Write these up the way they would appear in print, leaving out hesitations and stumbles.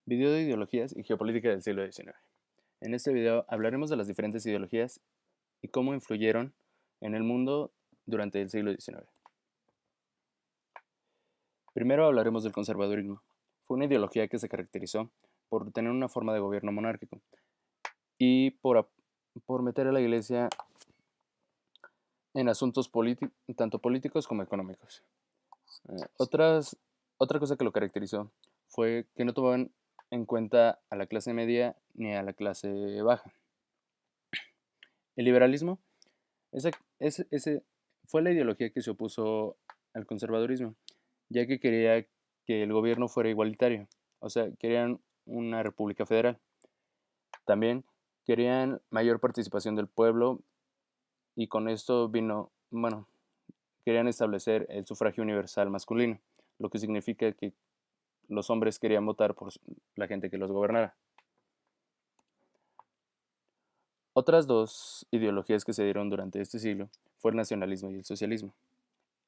Video de ideologías y geopolítica del siglo XIX. En este video hablaremos de las diferentes ideologías y cómo influyeron en el mundo durante el siglo XIX. Primero hablaremos del conservadurismo. Fue una ideología que se caracterizó por tener una forma de gobierno monárquico y por meter a la iglesia en asuntos tanto políticos como económicos. Otra cosa que lo caracterizó fue que no tomaban en cuenta a la clase media ni a la clase baja. El liberalismo esa- ese fue la ideología que se opuso al conservadurismo, ya que quería que el gobierno fuera igualitario, o sea, querían una república federal. También querían mayor participación del pueblo y con esto querían establecer el sufragio universal masculino, lo que significa que los hombres querían votar por la gente que los gobernara. Otras dos ideologías que se dieron durante este siglo fue el nacionalismo y el socialismo.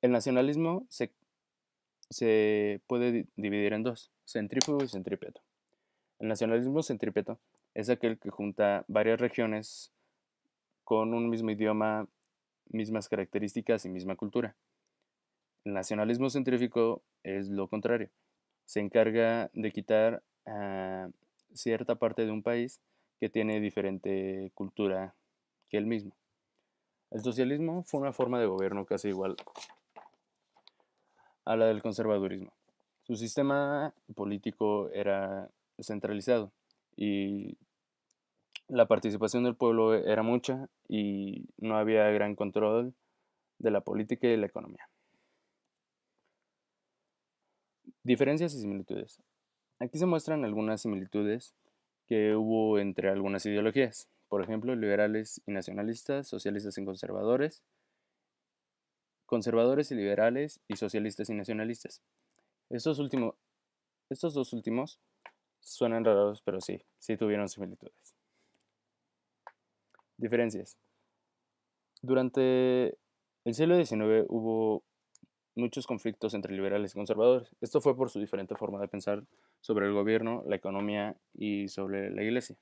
El nacionalismo se puede dividir en dos, centrífugo y centrípeto. El nacionalismo centrípeto es aquel que junta varias regiones con un mismo idioma, mismas características y misma cultura. El nacionalismo centrífugo es lo contrario. Se encarga de quitar a cierta parte de un país que tiene diferente cultura que el mismo. El socialismo fue una forma de gobierno casi igual a la del conservadurismo. Su sistema político era centralizado y la participación del pueblo era mucha y no había gran control de la política y la economía. Diferencias y similitudes. Aquí se muestran algunas similitudes que hubo entre algunas ideologías. Por ejemplo, liberales y nacionalistas, socialistas y conservadores, conservadores y liberales y socialistas y nacionalistas. Estos, últimos, estos dos últimos suenan raros, pero sí tuvieron similitudes. Diferencias. Durante el siglo XIX hubo muchos conflictos entre liberales y conservadores. Esto fue por su diferente forma de pensar sobre el gobierno, la economía y sobre la iglesia.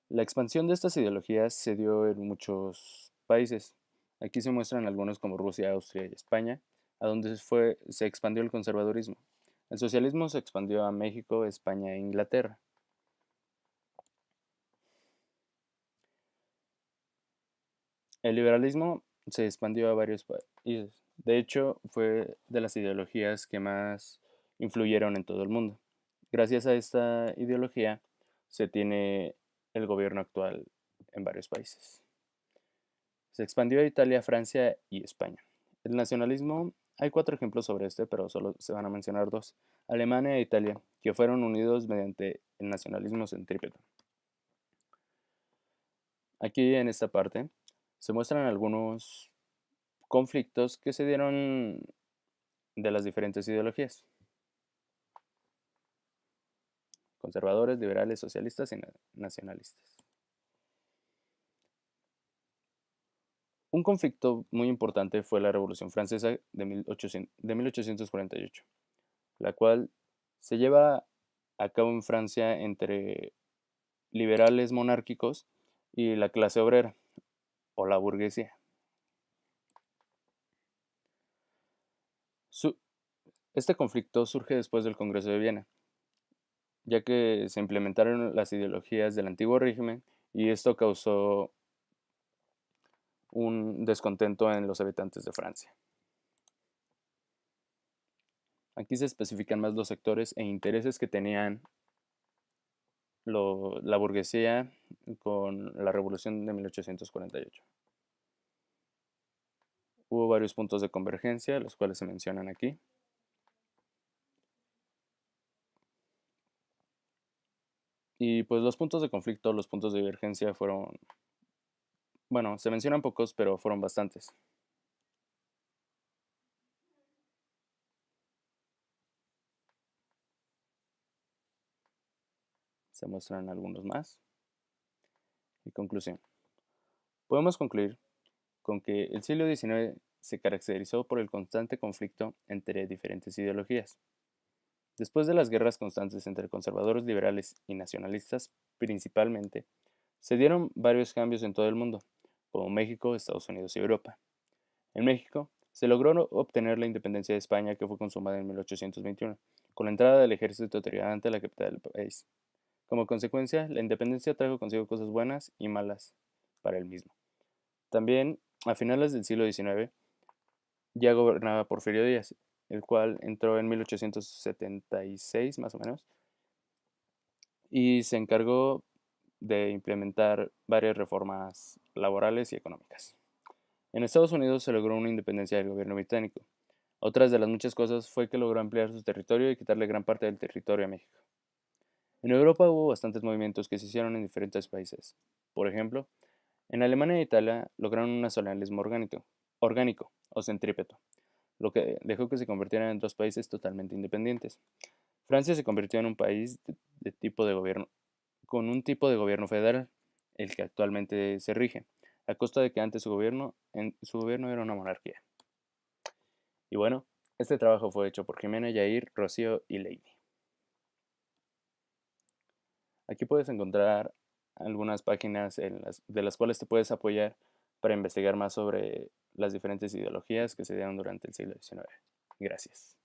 La expansión de estas ideologías se dio en muchos países. Aquí se muestran algunos como Rusia, Austria y España, a donde se expandió el conservadurismo. El socialismo se expandió a México, España e Inglaterra. El liberalismo se expandió a varios países. De hecho, fue de las ideologías que más influyeron en todo el mundo. Gracias a esta ideología se tiene el gobierno actual en varios países. Se expandió a Italia, Francia y España. El nacionalismo, hay cuatro ejemplos sobre este, pero solo se van a mencionar dos. Alemania e Italia, que fueron unidos mediante el nacionalismo centrípeto. Aquí en esta parte se muestran algunos conflictos que se dieron de las diferentes ideologías: conservadores, liberales, socialistas y nacionalistas. Un conflicto muy importante fue la Revolución Francesa de 1848, la cual se lleva a cabo en Francia entre liberales monárquicos y la clase obrera o la burguesía. Su- este conflicto surge después del Congreso de Viena, ya que se implementaron las ideologías del antiguo régimen y esto causó un descontento en los habitantes de Francia. Aquí se especifican más los sectores e intereses que tenían la burguesía con la Revolución de 1848. Hubo varios puntos de convergencia, los cuales se mencionan aquí. Y pues los puntos de conflicto, los puntos de divergencia fueron, bueno, se mencionan pocos, pero fueron bastantes. Se muestran algunos más. Y conclusión. Podemos concluir con que el siglo XIX se caracterizó por el constante conflicto entre diferentes ideologías. Después de las guerras constantes entre conservadores liberales y nacionalistas, principalmente, se dieron varios cambios en todo el mundo, como México, Estados Unidos y Europa. En México, se logró obtener la independencia de España, que fue consumada en 1821, con la entrada del ejército trigarante a la capital del país. Como consecuencia, la independencia trajo consigo cosas buenas y malas para el mismo. También, a finales del siglo XIX, ya gobernaba Porfirio Díaz, el cual entró en 1876 más o menos, y se encargó de implementar varias reformas laborales y económicas. En Estados Unidos se logró una independencia del gobierno británico. Otras de las muchas cosas fue que logró ampliar su territorio y quitarle gran parte del territorio a México. En Europa hubo bastantes movimientos que se hicieron en diferentes países. Por ejemplo, en Alemania e Italia lograron un nacionalismo orgánico o centrípeto, lo que dejó que se convirtieran en dos países totalmente independientes. Francia se convirtió en un país de tipo de gobierno, con un tipo de gobierno federal, el que actualmente se rige, a costa de que antes su gobierno era una monarquía. Y bueno, este trabajo fue hecho por Jimena, Yair, Rocío y Lady. Aquí puedes encontrar algunas páginas de las cuales te puedes apoyar para investigar más sobre las diferentes ideologías que se dieron durante el siglo XIX. Gracias.